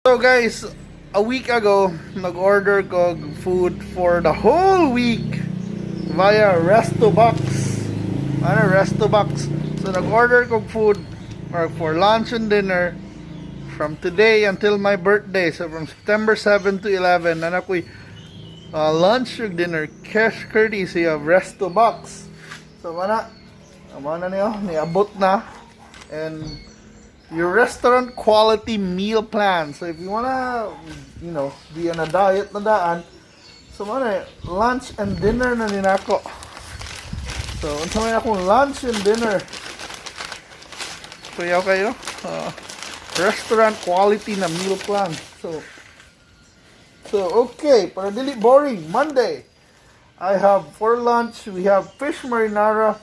So guys, a week ago, nag-order ko food for the whole week via Restobox. Restobox. So nag-order ko food for lunch and dinner from today until my birthday. So from September 7 to 11, na ako'y lunch and dinner cash courtesy of Restobox. So mana niyo, niabot na. And your restaurant quality meal plan. So if you wanna, be on a diet na daan, so lunch and dinner na ninako. So unsa man akong lunch and dinner. Kuya kayo, restaurant quality na meal plan. So okay, para dili boring, Monday, I have for lunch, we have fish marinara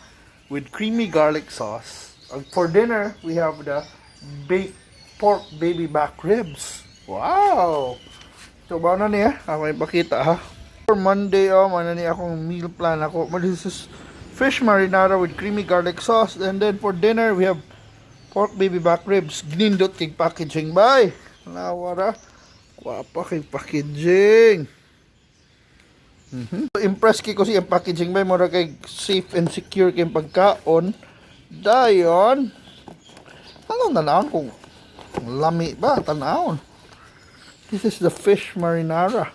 with creamy garlic sauce. For dinner, we have the baked pork baby back ribs. Wow! So, ba na niya? May pakita ha. For Monday, mana niya akong meal plan ako. This is fish marinara with creamy garlic sauce. And then for dinner, we have pork baby back ribs. Ginindot kay packaging. Bye! Nawara. Wapa kay packaging. So, impress ko siya packaging. Bye, mura kay safe and secure kay pagkaon. Dayon. Ano tanawon kung lami ba? Tanawon. This is the fish marinara.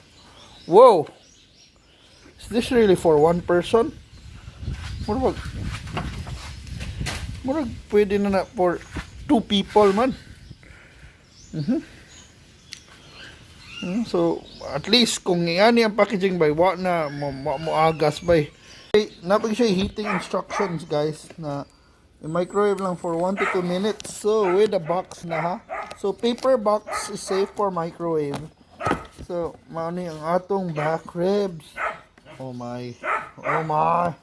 Whoa! Is this really for one person? Murag pwede na for two people man. So at least kung yani ang packaging by wa na mo agas by. Napag siya heating instructions guys na i-microwave lang for 1 to 2 minutes. So, with a box na ha. So, paper box is safe for microwave. So, mauni ang atong back ribs. Oh my. Oh my.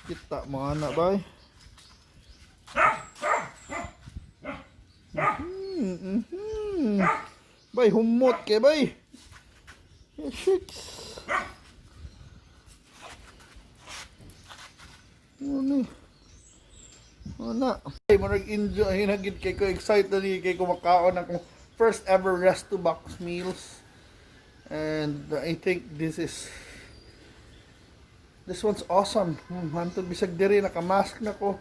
Kita mo na ba? Bay, humot kay bay. Shucks. Ano okay, marag enjoy hinagid kay ko excited kay ko makaon ang first ever Restobox meals. And I think this one's awesome. Hantod bisag diri naka-mask na ko.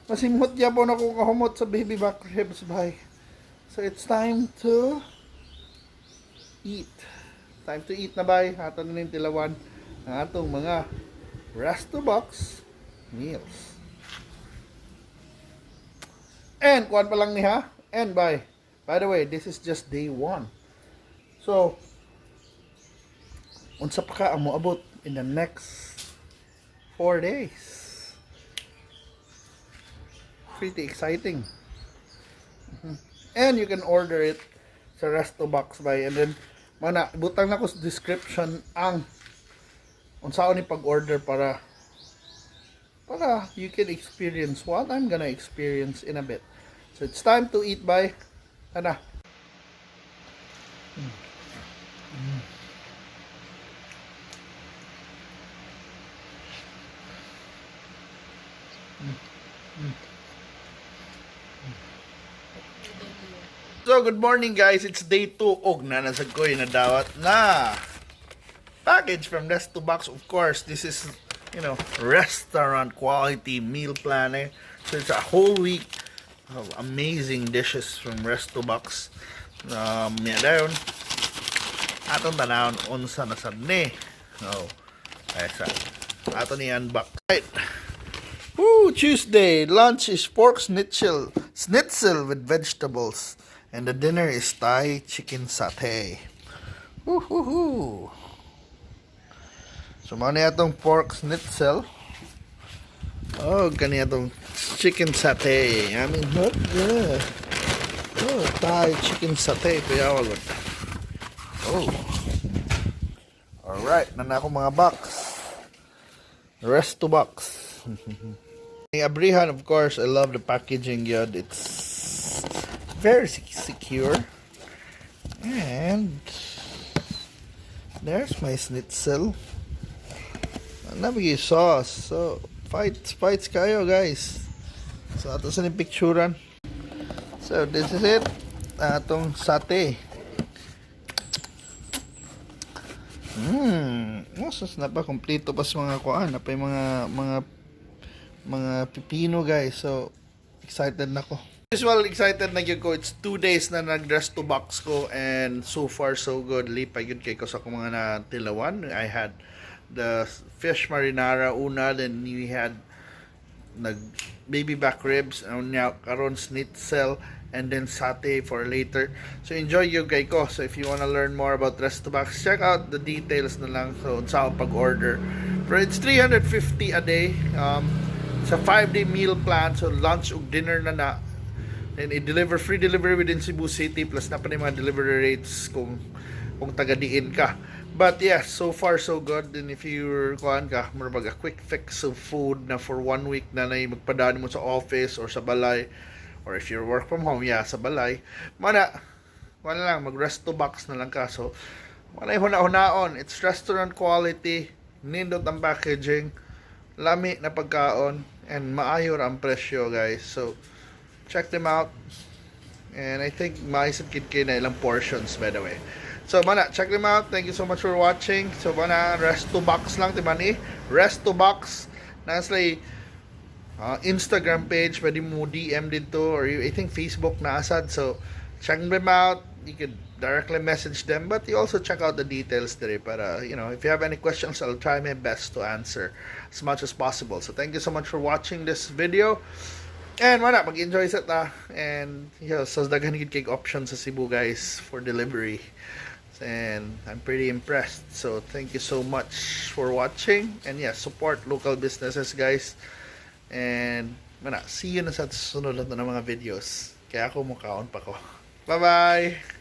Masimhot yapon ako kahumot sa baby back ribs bay. So it's time to eat. Time to eat na bay. Aton na ning tilawan ang atong mga Restobox meals. And kuan pa lang ni ha. And by the way, this is just day 1. So unsa pa ka ang moabot in the next 4 days. Pretty exciting. And you can order it sa Restobox by, and then butang na ko sa description ang unsaon ni pag-order para you can experience what I'm gonna experience in a bit. So it's time to eat by. Ana. So good morning guys, it's day 2 og na nasag ko na dawat na package from Restobox. Of course, this is restaurant quality meal plan eh. So it's a whole week of amazing dishes from Restobox. Dayon atong tanawon unsa na sad ni. Ato ni unbox. Right. Tuesday lunch is pork schnitzel with vegetables, and the dinner is Thai chicken satay. So, muna itong pork schnitzel. Kanya itong chicken satay. I mean, not good. Thai chicken satay. Kaya wagod. Alright, nana ako mga box. Restobox. Abrihan, of course, I love the packaging yun. It's very secure. And there's my schnitzel. Nabigay sauce. So, fights kayo guys. So, ato sa ni picturean. So, this is it. Atong satay. Sus na pa kompleto pa sa mga kuan, na pa yung mga pipino guys. So excited na ko. Usual excited na gyud ko. It's 2 days na nag-Restobox ko and so far so good. Lipay gyud kay ko sa akong mga natilawan. I had the fish marinara una, then we had nag baby back ribs, and now karon schnitzel, and then satay for later. So enjoy yung kay ko. So if you wanna learn more about Restobox, check out the details na lang so sa pag-order. But it's 350 a day. It's a 5-day meal plan, so lunch ug dinner na. And i-deliver, free delivery within Cebu City, plus na pa yung mga delivery rates kung taga-diin ka. But yeah, so far so good. And if you're kuhan ka, marabag a quick fix of food na for 1 week na magpadaan mo sa office or sa balay, or if you work from home, yeah, sa balay, wala lang, mag-Restobox na lang ka. So wala yung huna-hunaon. It's restaurant quality, nindot ang packaging, lami na pagkaon, and maayo ang presyo guys. So check them out. And I think maisip kid na ilang portions by the way. So mana, check them out. Thank you so much for watching. So mana, Restobox lang timani. Restobox. Nasa Instagram page, pwede mo DM dito, or I think Facebook na asad. So check them out. You could directly message them, but you also check out the details there para, you know, if you have any questions, I'll try my best to answer as much as possible. So thank you so much for watching this video. And wala, mag-enjoy sa ta. And yeah, so daghan gid cake options sa Cebu guys for delivery. And I'm pretty impressed. So thank you so much for watching. And yeah, support local businesses guys. And wala, see you na sa susunod na mga videos. Kaya ako mukhaon pa ko. Bye-bye!